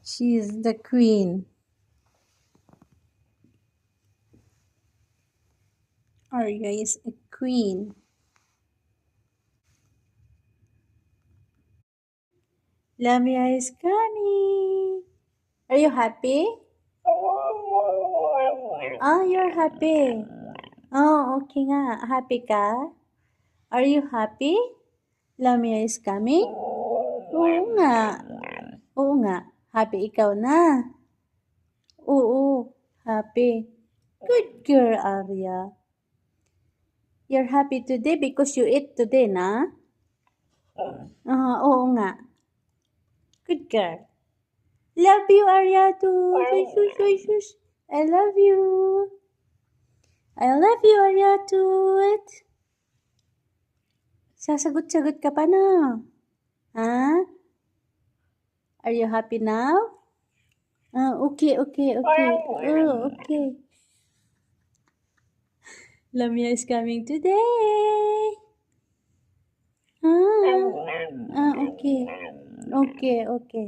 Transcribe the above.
She is the queen. Arya is a queen. Lamia is coming. Are you happy? Oh, you're happy. Oh, okay nga. Happy ka? Are you happy? Lamia is coming? Oo nga. Oo nga. Happy ikaw na. Oo. Happy. Good girl, Arya. You're happy today because you ate today, na? Oo nga. Good girl. Love you, Arya, too. Shush, shush, shush, shush. I love you. I love you, Arya, too. Sasagot-sagot ka pa na. Ha? Are you happy now? Okay. Oh, okay. Lamia is coming today. Okay.